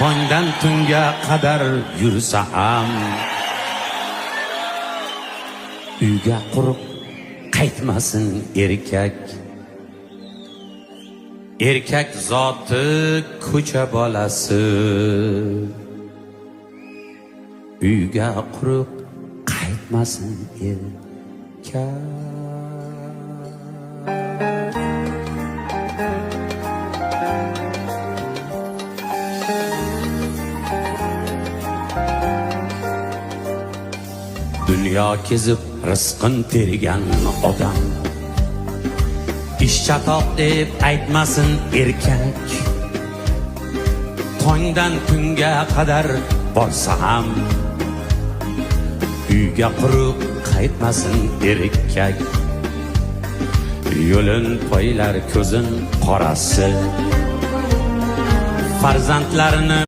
tongdan tunga qadar yursa ham uyga quruq qaytmasin erkak. Erkak zoti ko'cha bolasi, uyga quruq qaytmasin erkak. Dünya kezib rizqin tergan odam, ish chatoq deb aytmasin erkak. Tongdan kunga qadar borsa ham uyga quruq qaytmasin erkak. Yo'lin poylar ko'zin qorasi, farzandlarini